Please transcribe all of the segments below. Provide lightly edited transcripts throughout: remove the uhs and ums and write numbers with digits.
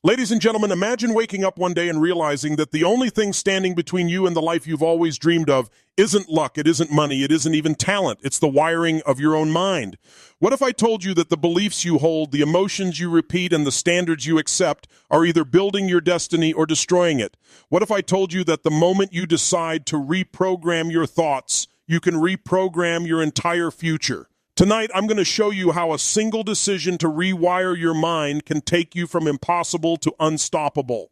Ladies and gentlemen, imagine waking up one day and realizing that the only thing standing between you and the life you've always dreamed of isn't luck, it isn't money, it isn't even talent. It's the wiring of your own mind. What if I told you that the beliefs you hold, the emotions you repeat, and the standards you accept are either building your destiny or destroying it? What if I told you that the moment you decide to reprogram your thoughts, you can reprogram your entire future? Tonight, I'm going to show you how a single decision to rewire your mind can take you from impossible to unstoppable.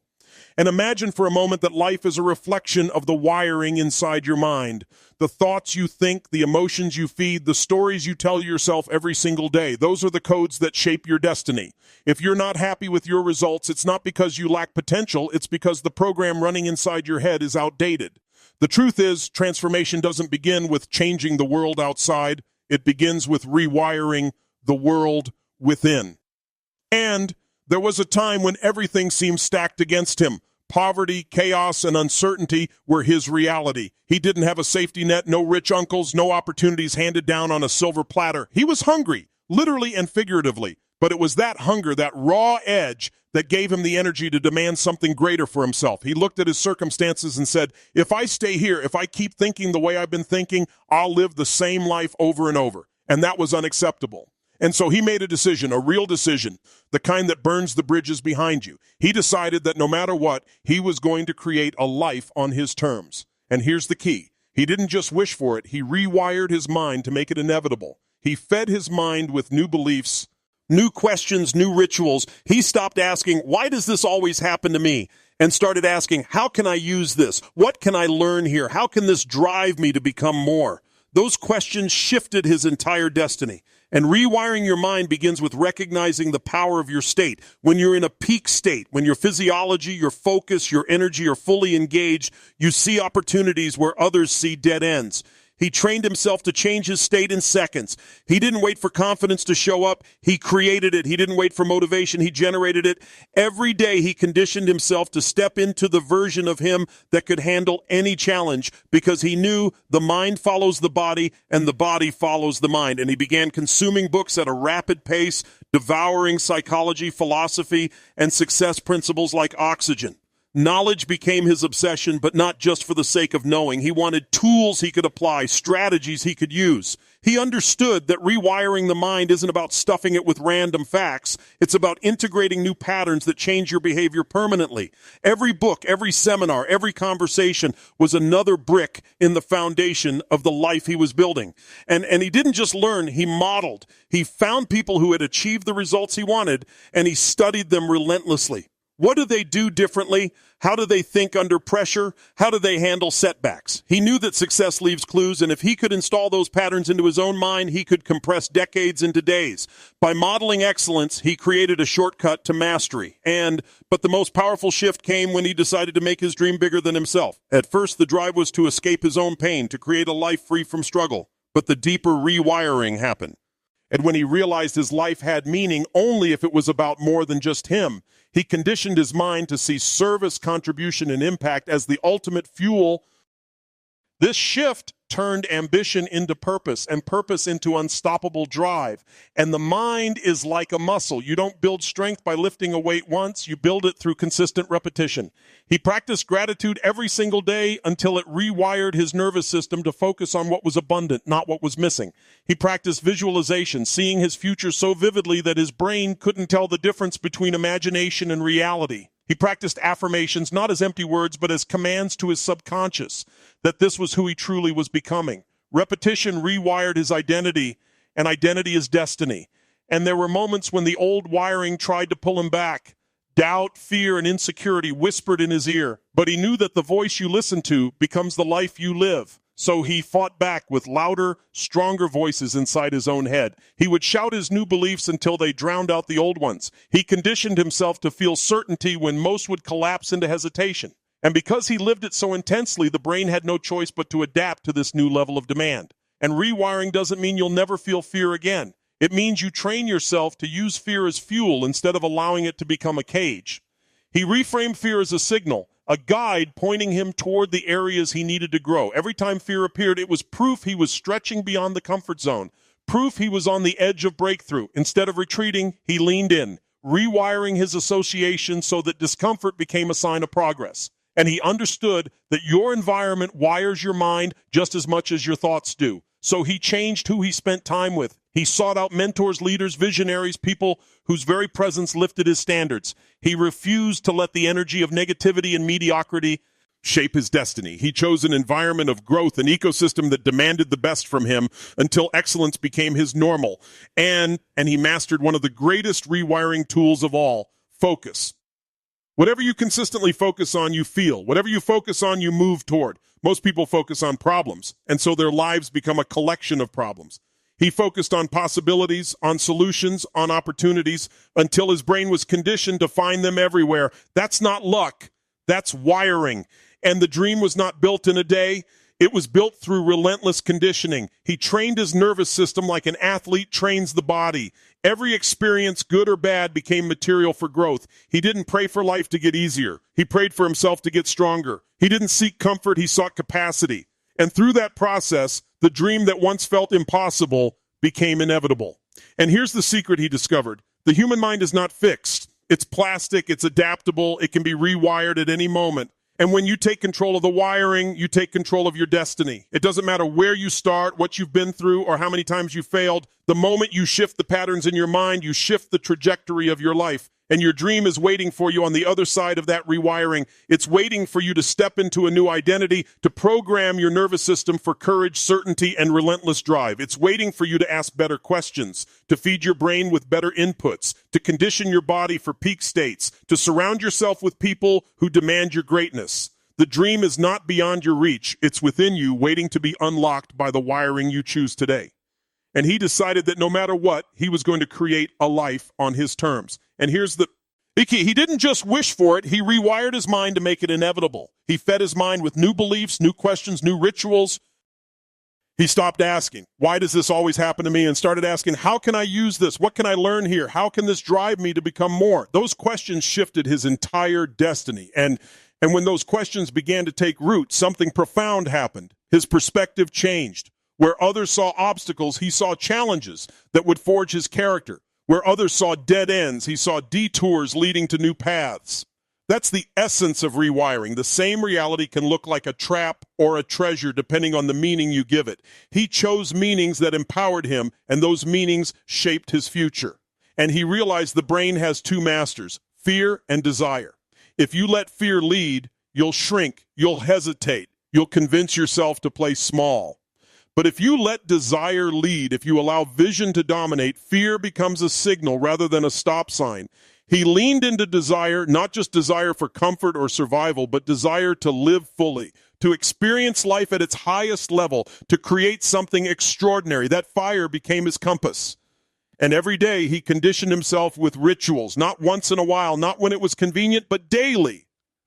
And imagine for a moment that life is a reflection of the wiring inside your mind. The thoughts you think, the emotions you feed, the stories you tell yourself every single day. Those are the codes that shape your destiny. If you're not happy with your results, it's not because you lack potential, it's because the program running inside your head is outdated. The truth is, transformation doesn't begin with changing the world outside. It begins with rewiring the world within. And there was a time when everything seemed stacked against him. Poverty, chaos, and uncertainty were his reality. He didn't have a safety net, no rich uncles, no opportunities handed down on a silver platter. He was hungry, literally and figuratively. But it was that hunger, that raw edge, that gave him the energy to demand something greater for himself. He looked at his circumstances and said, if I stay here, if I keep thinking the way I've been thinking, I'll live the same life over and over. And that was unacceptable. And so he made a decision, a real decision, the kind that burns the bridges behind you. He decided that no matter what, he was going to create a life on his terms. And here's the key. He didn't just wish for it. He rewired his mind to make it inevitable. He fed his mind with new beliefs, new questions, new rituals. He stopped asking, why does this always happen to me? And started asking, how can I use this? What can I learn here? How can this drive me to become more? Those questions shifted his entire destiny. And rewiring your mind begins with recognizing the power of your state. When you're in a peak state, when your physiology, your focus, your energy are fully engaged, you see opportunities where others see dead ends. He trained himself to change his state in seconds. He didn't wait for confidence to show up. He created it. He didn't wait for motivation. He generated it. Every day he conditioned himself to step into the version of him that could handle any challenge because he knew the mind follows the body and the body follows the mind. And he began consuming books at a rapid pace, devouring psychology, philosophy, and success principles like oxygen. Knowledge became his obsession, but not just for the sake of knowing. He wanted tools he could apply, strategies he could use. He understood that rewiring the mind isn't about stuffing it with random facts. It's about integrating new patterns that change your behavior permanently. Every book, every seminar, every conversation was another brick in the foundation of the life he was building. And he didn't just learn, he modeled. He found people who had achieved the results he wanted, and he studied them relentlessly. What do they do differently? How do they think under pressure? How do they handle setbacks? He knew that success leaves clues, and if he could install those patterns into his own mind, he could compress decades into days. By modeling excellence, he created a shortcut to mastery. But the most powerful shift came when he decided to make his dream bigger than himself. At first, the drive was to escape his own pain, to create a life free from struggle. But the deeper rewiring happened. And when he realized his life had meaning only if it was about more than just him, he conditioned his mind to see service, contribution, and impact as the ultimate fuel. This shift turned ambition into purpose and purpose into unstoppable drive. And the mind is like a muscle. You don't build strength by lifting a weight once. You build it through consistent repetition. He practiced gratitude every single day until it rewired his nervous system to focus on what was abundant, not what was missing. He practiced visualization, seeing his future so vividly that his brain couldn't tell the difference between imagination and reality. He practiced affirmations not as empty words, but as commands to his subconscious, that this was who he truly was becoming. Repetition rewired his identity, and identity is destiny. And there were moments when the old wiring tried to pull him back. Doubt, fear, and insecurity whispered in his ear, but he knew that the voice you listen to becomes the life you live. So he fought back with louder, stronger voices inside his own head. He would shout his new beliefs until they drowned out the old ones. He conditioned himself to feel certainty when most would collapse into hesitation. And because he lived it so intensely, the brain had no choice but to adapt to this new level of demand. And rewiring doesn't mean you'll never feel fear again. It means you train yourself to use fear as fuel instead of allowing it to become a cage. He reframed fear as a signal, a guide pointing him toward the areas he needed to grow. Every time fear appeared, it was proof he was stretching beyond the comfort zone, proof he was on the edge of breakthrough. Instead of retreating, he leaned in. rewiring his association so that discomfort became a sign of progress. And he understood that your environment wires your mind just as much as your thoughts do. So he changed who he spent time with. He sought out mentors, leaders, visionaries, people whose very presence lifted his standards. He refused to let the energy of negativity and mediocrity shape his destiny. He chose an environment of growth, an ecosystem that demanded the best from him until excellence became his normal. And he mastered one of the greatest rewiring tools of all, focus. Whatever you consistently focus on, you feel. Whatever you focus on, you move toward. Most people focus on problems, and so their lives become a collection of problems. He focused on possibilities, on solutions, on opportunities, until his brain was conditioned to find them everywhere. That's not luck. That's wiring. And the dream was not built in a day. It was built through relentless conditioning. He trained his nervous system like an athlete trains the body. Every experience, good or bad, became material for growth. He didn't pray for life to get easier. He prayed for himself to get stronger. He didn't seek comfort. He sought capacity. And through that process, the dream that once felt impossible became inevitable. And here's the secret he discovered. The human mind is not fixed. It's plastic. It's adaptable. It can be rewired at any moment. And when you take control of the wiring, you take control of your destiny. It doesn't matter where you start, what you've been through, or how many times you failed. The moment you shift the patterns in your mind, you shift the trajectory of your life. And your dream is waiting for you on the other side of that rewiring. It's waiting for you to step into a new identity, to program your nervous system for courage, certainty, and relentless drive. It's waiting for you to ask better questions, to feed your brain with better inputs, to condition your body for peak states, to surround yourself with people who demand your greatness. The dream is not beyond your reach. It's within you, waiting to be unlocked by the wiring you choose today. And he decided that no matter what, he was going to create a life on his terms. And here's the key. He didn't just wish for it. He rewired his mind to make it inevitable. He fed his mind with new beliefs, new questions, new rituals. He stopped asking, why does this always happen to me? And started asking, how can I use this? What can I learn here? How can this drive me to become more? Those questions shifted his entire destiny. And when those questions began to take root, something profound happened. His perspective changed. Where others saw obstacles, he saw challenges that would forge his character. Where others saw dead ends, he saw detours leading to new paths. That's the essence of rewiring. The same reality can look like a trap or a treasure depending on the meaning you give it. He chose meanings that empowered him, and those meanings shaped his future. And he realized the brain has two masters, fear and desire. If you let fear lead, you'll shrink, you'll hesitate, you'll convince yourself to play small. But if you let desire lead, if you allow vision to dominate, fear becomes a signal rather than a stop sign. He leaned into desire, not just desire for comfort or survival, but desire to live fully, to experience life at its highest level, to create something extraordinary. That fire became his compass. And every day he conditioned himself with rituals, not once in a while, not when it was convenient, but daily.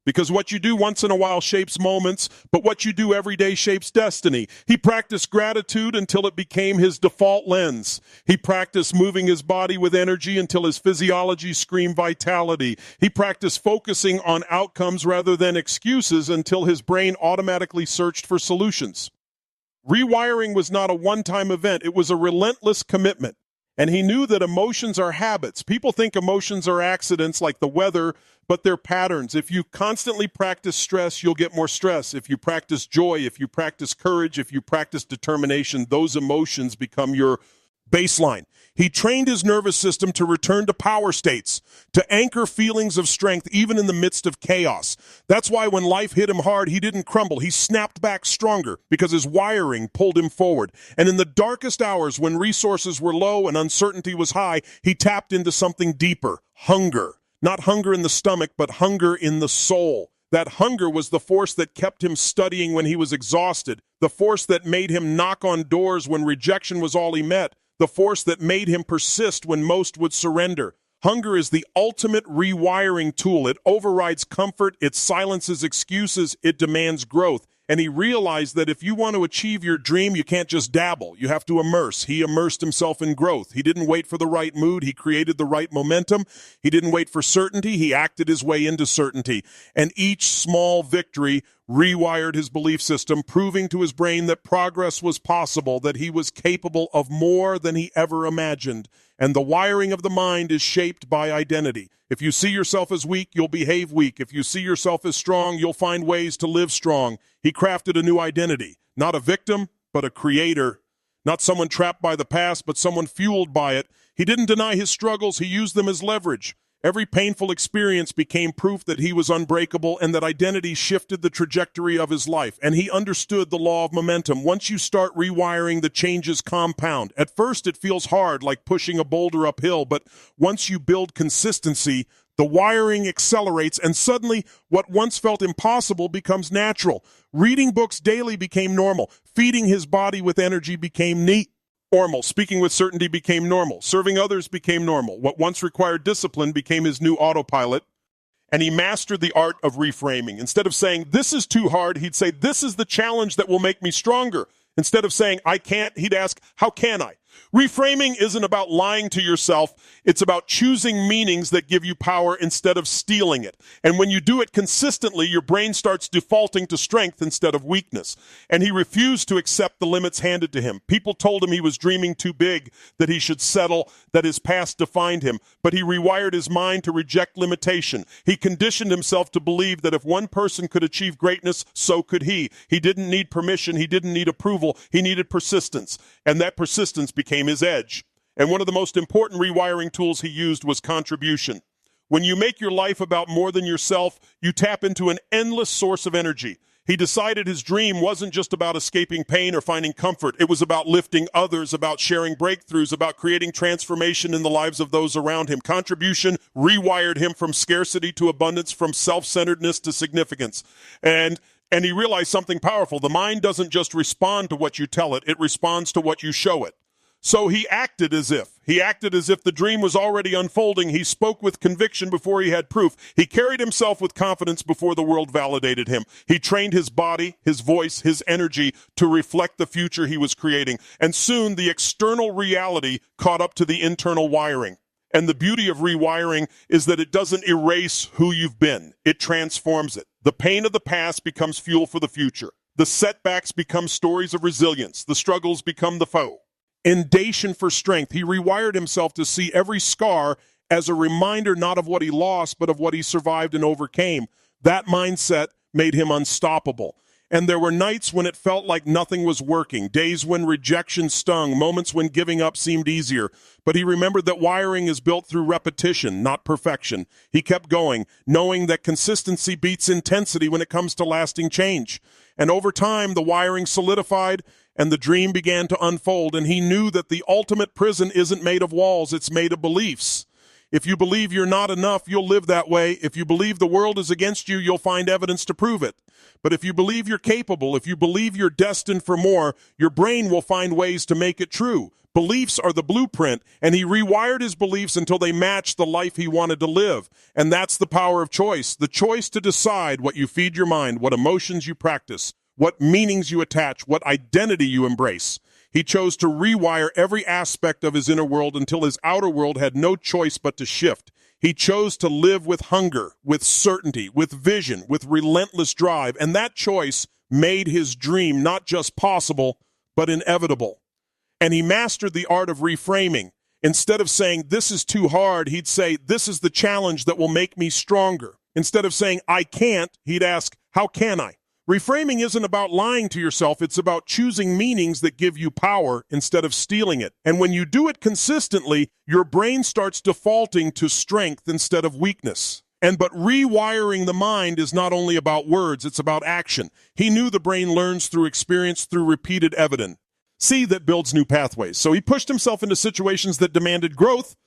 Because what you do once in a while shapes moments, but what you do every day shapes destiny. He practiced gratitude until it became his default lens. He practiced moving his body with energy until his physiology screamed vitality. He practiced focusing on outcomes rather than excuses until his brain automatically searched for solutions. Rewiring was not a one-time event. It was a relentless commitment. And he knew that emotions are habits. People think emotions are accidents like the weather, but they're patterns. If you constantly practice stress, you'll get more stress. If you practice joy, if you practice courage, if you practice determination, those emotions become your baseline. He trained his nervous system to return to power states, to anchor feelings of strength even in the midst of chaos. That's why when life hit him hard, he didn't crumble. He snapped back stronger because his wiring pulled him forward. And in the darkest hours when resources were low and uncertainty was high, he tapped into something deeper, hunger. Not hunger in the stomach, but hunger in the soul. That hunger was the force that kept him studying when he was exhausted, the force that made him knock on doors when rejection was all he met, the force that made him persist when most would surrender. Hunger is the ultimate rewiring tool. It overrides comfort, it silences excuses, it demands growth. And he realized that if you want to achieve your dream, you can't just dabble. You have to immerse. He immersed himself in growth. He didn't wait for the right mood. He created the right momentum. He didn't wait for certainty. He acted his way into certainty. And each small victory rewired his belief system, proving to his brain that progress was possible, that he was capable of more than he ever imagined. And the wiring of the mind is shaped by identity. If you see yourself as weak, you'll behave weak. If you see yourself as strong, you'll find ways to live strong. He crafted a new identity, not a victim, but a creator. Not someone trapped by the past, but someone fueled by it. He didn't deny his struggles. He used them as leverage. Every painful experience became proof that he was unbreakable and that identity shifted the trajectory of his life. And he understood the law of momentum. Once you start rewiring, the changes compound. At first, it feels hard, like pushing a boulder uphill, but once you build consistency, the wiring accelerates, and suddenly what once felt impossible becomes natural. Reading books daily became normal. Feeding his body with energy became normal. Speaking with certainty became normal. Serving others became normal. What once required discipline became his new autopilot. And he mastered the art of reframing. Instead of saying, "This is too hard," he'd say, "This is the challenge that will make me stronger." Instead of saying, "I can't," he'd ask, "How can I?" Reframing isn't about lying to yourself. It's about choosing meanings that give you power instead of stealing it. And when you do it consistently, your brain starts defaulting to strength instead of weakness. And he refused to accept the limits handed to him. People told him he was dreaming too big, that he should settle, that his past defined him. But he rewired his mind to reject limitation. He conditioned himself to believe that if one person could achieve greatness, so could he. He didn't need permission. He didn't need approval. He needed persistence. And that persistence became his edge. And one of the most important rewiring tools he used was contribution. When you make your life about more than yourself, you tap into an endless source of energy. He decided his dream wasn't just about escaping pain or finding comfort. It was about lifting others, about sharing breakthroughs, about creating transformation in the lives of those around him. Contribution rewired him from scarcity to abundance, from self-centeredness to significance. And he realized something powerful. The mind doesn't just respond to what you tell it, it responds to what you show it. So he acted as if the dream was already unfolding. He spoke with conviction before he had proof. He carried himself with confidence before the world validated him. He trained his body, his voice, his energy to reflect the future he was creating. And soon the external reality caught up to the internal wiring. And the beauty of rewiring is that it doesn't erase who you've been. It transforms it. The pain of the past becomes fuel for the future. The setbacks become stories of resilience. The struggles become the foe. Foundation for strength. He rewired himself to see every scar as a reminder not of what he lost, but of what he survived and overcame. That mindset made him unstoppable. And there were nights when it felt like nothing was working, days when rejection stung, moments when giving up seemed easier. But he remembered that wiring is built through repetition, not perfection. He kept going, knowing that consistency beats intensity when it comes to lasting change. And over time, the wiring solidified, and the dream began to unfold, and he knew that the ultimate prison isn't made of walls, it's made of beliefs. If you believe you're not enough, you'll live that way. If you believe the world is against you, you'll find evidence to prove it. But if you believe you're capable, if you believe you're destined for more, your brain will find ways to make it true. Beliefs are the blueprint, and he rewired his beliefs until they matched the life he wanted to live. And that's the power of choice, the choice to decide what you feed your mind, what emotions you practice, what meanings you attach, what identity you embrace. He chose to rewire every aspect of his inner world until his outer world had no choice but to shift. He chose to live with hunger, with certainty, with vision, with relentless drive, and that choice made his dream not just possible, but inevitable. And he mastered the art of reframing. Instead of saying, "This is too hard," he'd say, "This is the challenge that will make me stronger." Instead of saying, "I can't," he'd ask, "How can I?" Reframing isn't about lying to yourself. It's about choosing meanings that give you power instead of stealing it. And when you do it consistently, your brain starts defaulting to strength instead of weakness. But rewiring the mind is not only about words, it's about action. He knew the brain learns through experience, through repeated evidence. See, that builds new pathways. So he pushed himself into situations that demanded growth.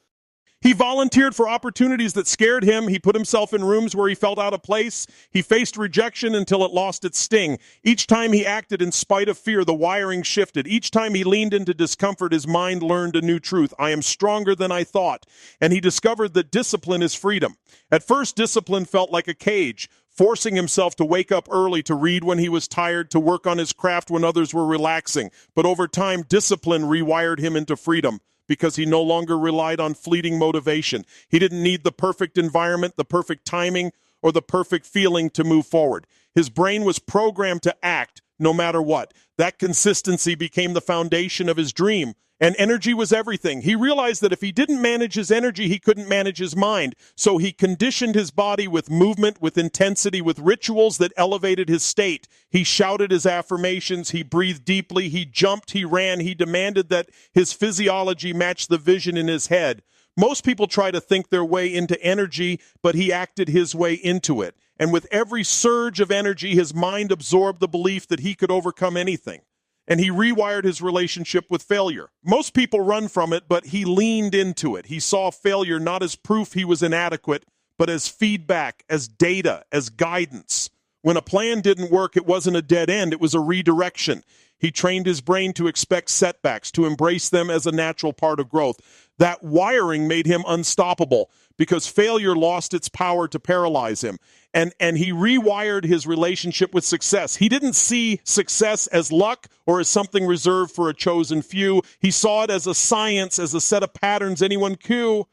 He volunteered for opportunities that scared him. He put himself in rooms where he felt out of place. He faced rejection until it lost its sting. Each time he acted in spite of fear, the wiring shifted. Each time he leaned into discomfort, his mind learned a new truth. I am stronger than I thought. And he discovered that discipline is freedom. At first, discipline felt like a cage, forcing himself to wake up early, to read when he was tired, to work on his craft when others were relaxing. But over time, discipline rewired him into freedom, because he no longer relied on fleeting motivation. He didn't need the perfect environment, the perfect timing, or the perfect feeling to move forward. His brain was programmed to act no matter what. That consistency became the foundation of his dream. And energy was everything. He realized that if he didn't manage his energy, he couldn't manage his mind. So he conditioned his body with movement, with intensity, with rituals that elevated his state. He shouted his affirmations. He breathed deeply. He jumped. He ran. He demanded that his physiology match the vision in his head. Most people try to think their way into energy, but he acted his way into it. And with every surge of energy, his mind absorbed the belief that he could overcome anything. And he rewired his relationship with failure. Most people run from it, but he leaned into it. He saw failure not as proof he was inadequate, but as feedback, as data, as guidance. When a plan didn't work, it wasn't a dead end, it was a redirection. He trained his brain to expect setbacks, to embrace them as a natural part of growth. That wiring made him unstoppable because failure lost its power to paralyze him. And he rewired his relationship with success. He didn't see success as luck or as something reserved for a chosen few. He saw it as a science, as a set of patterns anyone could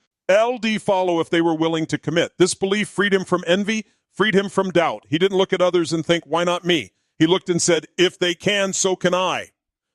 follow if they were willing to commit. This belief freed him from envy, freed him from doubt. He didn't look at others and think, why not me? He looked and said, if they can, so can I.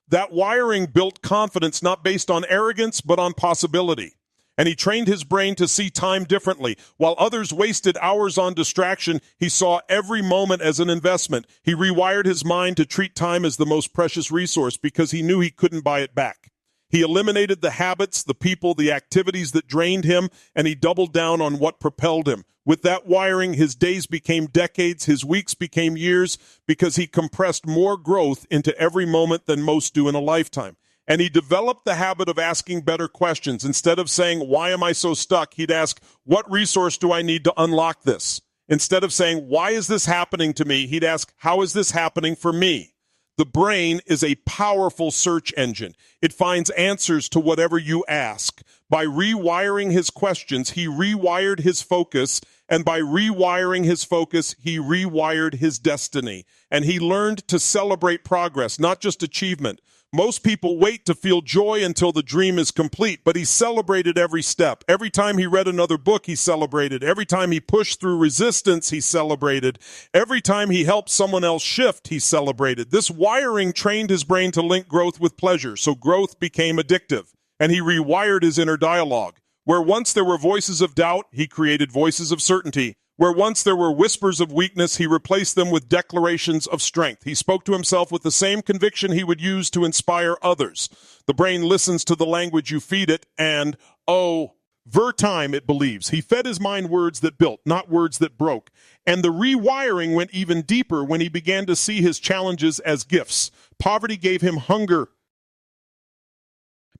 That wiring built confidence not based on arrogance, but on possibility. And he trained his brain to see time differently. While others wasted hours on distraction, he saw every moment as an investment. He rewired his mind to treat time as the most precious resource because he knew he couldn't buy it back. He eliminated the habits, the people, the activities that drained him, and he doubled down on what propelled him. With that wiring, his days became decades, his weeks became years, because he compressed more growth into every moment than most do in a lifetime. And he developed the habit of asking better questions. Instead of saying, why am I so stuck? He'd ask, what resource do I need to unlock this? Instead of saying, why is this happening to me? He'd ask, how is this happening for me? The brain is a powerful search engine. It finds answers to whatever you ask. By rewiring his questions, he rewired his focus, and by rewiring his focus, he rewired his destiny. And he learned to celebrate progress, not just achievement. Most people wait to feel joy until the dream is complete, but he celebrated every step. Every time he read another book, he celebrated. Every time he pushed through resistance, he celebrated. Every time he helped someone else shift, he celebrated. This wiring trained his brain to link growth with pleasure, so growth became addictive. And he rewired his inner dialogue. Where once there were voices of doubt, he created voices of certainty. Where once there were whispers of weakness, he replaced them with declarations of strength. He spoke to himself with the same conviction he would use to inspire others. The brain listens to the language you feed it, and, over time, it believes. He fed his mind words that built, not words that broke. And the rewiring went even deeper when he began to see his challenges as gifts. Poverty gave him hunger.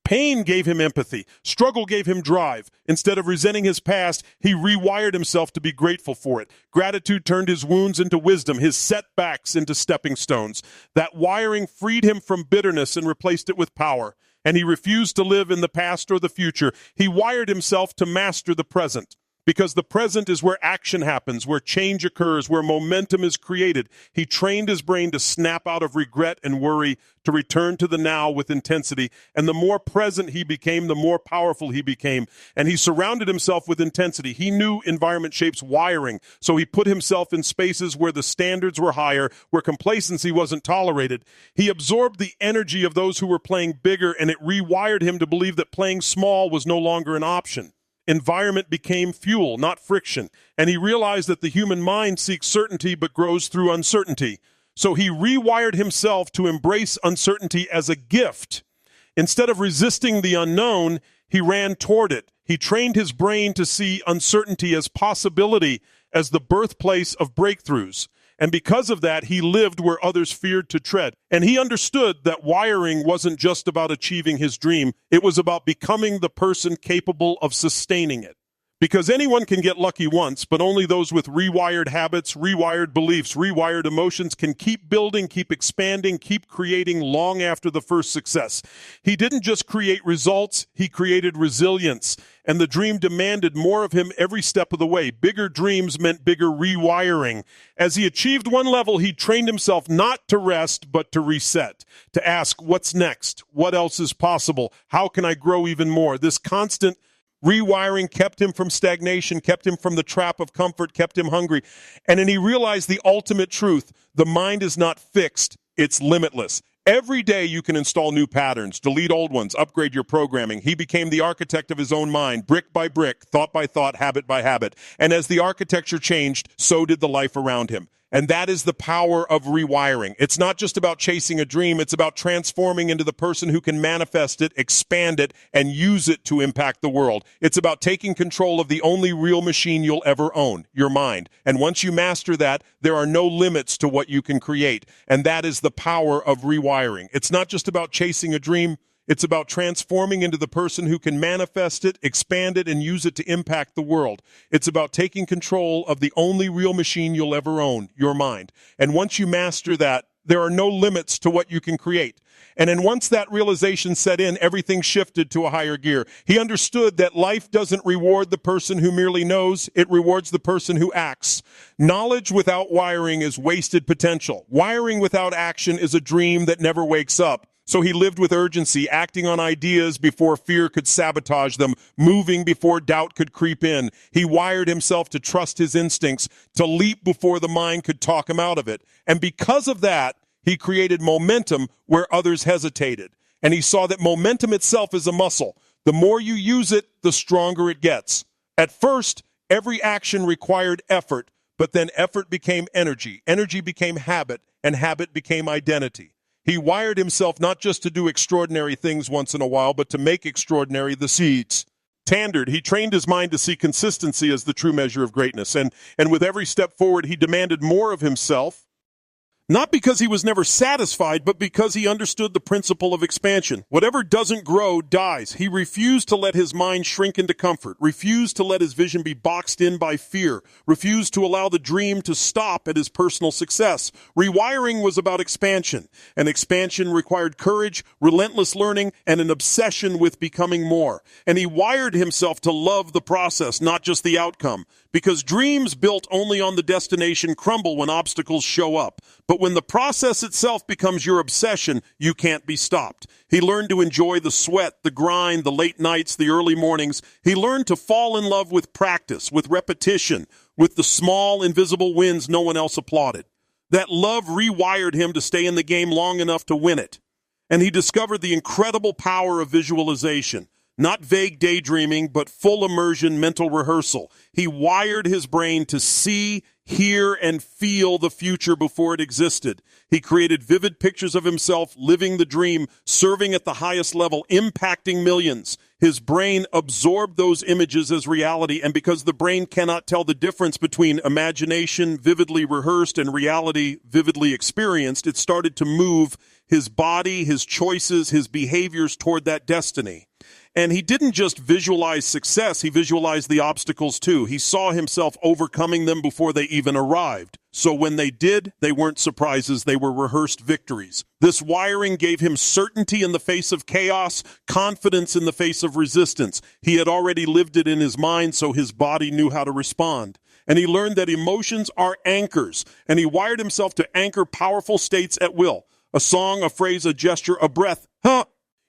Pain gave him empathy. Struggle gave him drive. Instead of resenting his past, he rewired himself to be grateful for it. Gratitude turned his wounds into wisdom, his setbacks into stepping stones. That wiring freed him from bitterness and replaced it with power. And he refused to live in the past or the future. He wired himself to master the present. Because the present is where action happens, where change occurs, where momentum is created. He trained his brain to snap out of regret and worry, to return to the now with intensity. And the more present he became, the more powerful he became. And he surrounded himself with intensity. He knew environment shapes wiring, so he put himself in spaces where the standards were higher, where complacency wasn't tolerated. He absorbed the energy of those who were playing bigger, and it rewired him to believe that playing small was no longer an option. Environment became fuel, not friction. And he realized that the human mind seeks certainty but grows through uncertainty. So he rewired himself to embrace uncertainty as a gift. Instead of resisting the unknown, he ran toward it. He trained his brain to see uncertainty as possibility, as the birthplace of breakthroughs. And because of that, he lived where others feared to tread. And he understood that wiring wasn't just about achieving his dream. It was about becoming the person capable of sustaining it. Because anyone can get lucky once, but only those with rewired habits, rewired beliefs, rewired emotions can keep building, keep expanding, keep creating long after the first success. He didn't just create results, he created resilience. And the dream demanded more of him every step of the way. Bigger dreams meant bigger rewiring. As he achieved one level, he trained himself not to rest, but to reset, to ask, what's next? What else is possible? How can I grow even more? This constant Rewiring kept him from stagnation, kept him from the trap of comfort, kept him hungry. And then he realized the ultimate truth. The mind is not fixed, it's limitless. Every day you can install new patterns, delete old ones, upgrade your programming. He became the architect of his own mind, brick by brick, thought by thought, habit by habit. And as the architecture changed, so did the life around him. And that is the power of rewiring. It's not just about chasing a dream. It's about transforming into the person who can manifest it, expand it, and use it to impact the world. It's about taking control of the only real machine you'll ever own, your mind. And once you master that, there are no limits to what you can create. And that is the power of rewiring. It's not just about chasing a dream. It's about transforming into the person who can manifest it, expand it, and use it to impact the world. It's about taking control of the only real machine you'll ever own, your mind. And once you master that, there are no limits to what you can create. And then once that realization set in, everything shifted to a higher gear. He understood that life doesn't reward the person who merely knows, it rewards the person who acts. Knowledge without wiring is wasted potential. Wiring without action is a dream that never wakes up. So he lived with urgency, acting on ideas before fear could sabotage them, moving before doubt could creep in. He wired himself to trust his instincts, to leap before the mind could talk him out of it. And because of that, he created momentum where others hesitated. And he saw that momentum itself is a muscle. The more you use it, the stronger it gets. At first, every action required effort, but then effort became energy. Energy became habit, and habit became identity. He wired himself not just to do extraordinary things once in a while, but to make extraordinary the seeds. Tandered, he trained his mind to see consistency as the true measure of greatness. And with every step forward, he demanded more of himself. Not because he was never satisfied, but because he understood the principle of expansion. Whatever doesn't grow dies. He refused to let his mind shrink into comfort, refused to let his vision be boxed in by fear, refused to allow the dream to stop at his personal success. Rewiring was about expansion, and expansion required courage, relentless learning, and an obsession with becoming more. And he wired himself to love the process, not just the outcome. Because dreams built only on the destination crumble when obstacles show up. But when the process itself becomes your obsession, you can't be stopped. He learned to enjoy the sweat, the grind, the late nights, the early mornings. He learned to fall in love with practice, with repetition, with the small, invisible wins no one else applauded. That love rewired him to stay in the game long enough to win it. And he discovered the incredible power of visualization. Not vague daydreaming, but full immersion mental rehearsal. He wired his brain to see, hear, and feel the future before it existed. He created vivid pictures of himself living the dream, serving at the highest level, impacting millions. His brain absorbed those images as reality, and because the brain cannot tell the difference between imagination vividly rehearsed and reality vividly experienced, it started to move his body, his choices, his behaviors toward that destiny. And he didn't just visualize success, he visualized the obstacles too. He saw himself overcoming them before they even arrived. So when they did, they weren't surprises, they were rehearsed victories. This wiring gave him certainty in the face of chaos, confidence in the face of resistance. He had already lived it in his mind, so his body knew how to respond. And he learned that emotions are anchors, and he wired himself to anchor powerful states at will. A song, a phrase, a gesture, a breath.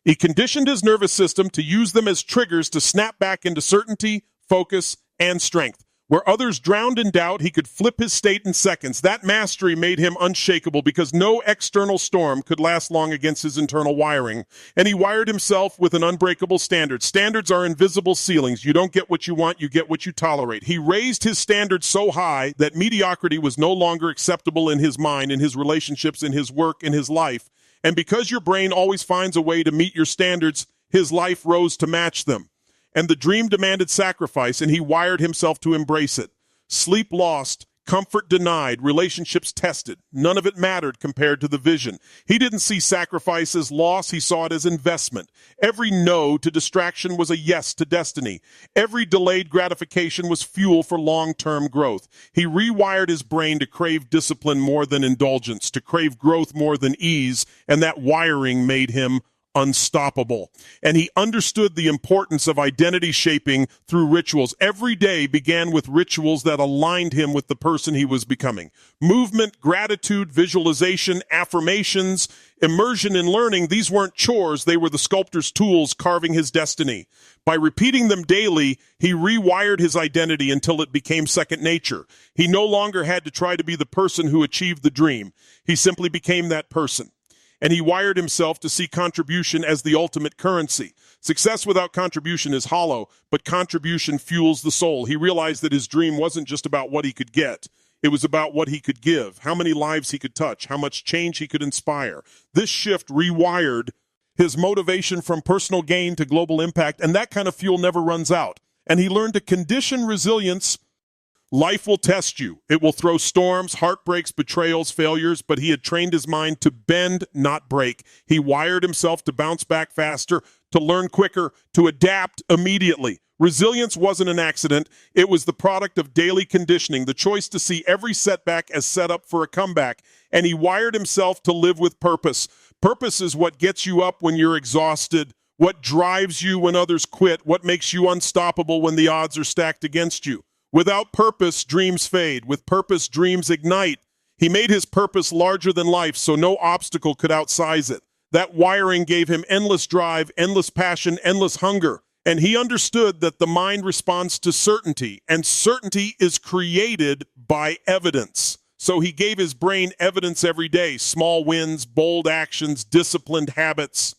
He conditioned his nervous system to use them as triggers to snap back into certainty, focus, and strength. Where others drowned in doubt, he could flip his state in seconds. That mastery made him unshakable because no external storm could last long against his internal wiring. And he wired himself with an unbreakable standard. Standards are invisible ceilings. You don't get what you want, you get what you tolerate. He raised his standards so high that mediocrity was no longer acceptable in his mind, in his relationships, in his work, in his life. And because your brain always finds a way to meet your standards, his life rose to match them. And the dream demanded sacrifice, and he wired himself to embrace it. Sleep lost, comfort denied, relationships tested. None of it mattered compared to the vision. He didn't see sacrifice as loss, he saw it as investment. Every no to distraction was a yes to destiny. Every delayed gratification was fuel for long-term growth. He rewired his brain to crave discipline more than indulgence, to crave growth more than ease, and that wiring made him unstoppable. And he understood the importance of identity shaping through rituals. Every day began with rituals that aligned him with the person he was becoming. Movement, gratitude, visualization, affirmations, immersion in learning, these weren't chores, they were the sculptor's tools carving his destiny. By repeating them daily, he rewired his identity until it became second nature. He no longer had to try to be the person who achieved the dream. He simply became that person. And he wired himself to see contribution as the ultimate currency. Success without contribution is hollow, but contribution fuels the soul. He realized that his dream wasn't just about what he could get. It was about what he could give, how many lives he could touch, how much change he could inspire. This shift rewired his motivation from personal gain to global impact, and that kind of fuel never runs out. And he learned to condition resilience. Life will test you. It will throw storms, heartbreaks, betrayals, failures, but he had trained his mind to bend, not break. He wired himself to bounce back faster, to learn quicker, to adapt immediately. Resilience wasn't an accident. It was the product of daily conditioning, the choice to see every setback as set up for a comeback. And he wired himself to live with purpose. Purpose is what gets you up when you're exhausted, what drives you when others quit, what makes you unstoppable when the odds are stacked against you. Without purpose, dreams fade. With purpose, dreams ignite. He made his purpose larger than life, so no obstacle could outsize it. That wiring gave him endless drive, endless passion, endless hunger. And he understood that the mind responds to certainty, and certainty is created by evidence. So he gave his brain evidence every day, small wins, bold actions, disciplined habits.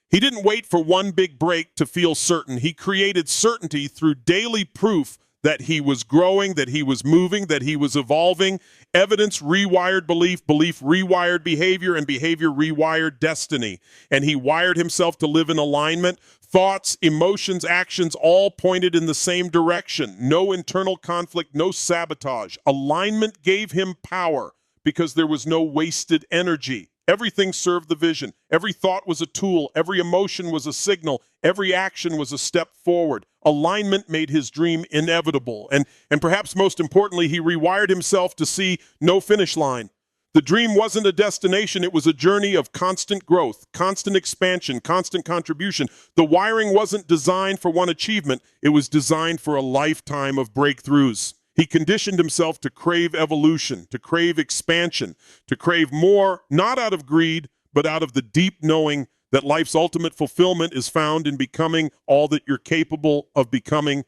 He didn't wait for one big break to feel certain. He created certainty through daily proof that he was growing, that he was moving, that he was evolving. Evidence rewired belief, belief rewired behavior, and behavior rewired destiny. And he wired himself to live in alignment. Thoughts, emotions, actions all pointed in the same direction. No internal conflict, no sabotage. Alignment gave him power because there was no wasted energy. Everything served the vision. Every thought was a tool. Every emotion was a signal. Every action was a step forward. Alignment made his dream inevitable. And perhaps most importantly, he rewired himself to see no finish line. The dream wasn't a destination. It was a journey of constant growth, constant expansion, constant contribution. The wiring wasn't designed for one achievement. It was designed for a lifetime of breakthroughs. He conditioned himself to crave evolution, to crave expansion, to crave more, not out of greed, but out of the deep knowing that life's ultimate fulfillment is found in becoming all that you're capable of becoming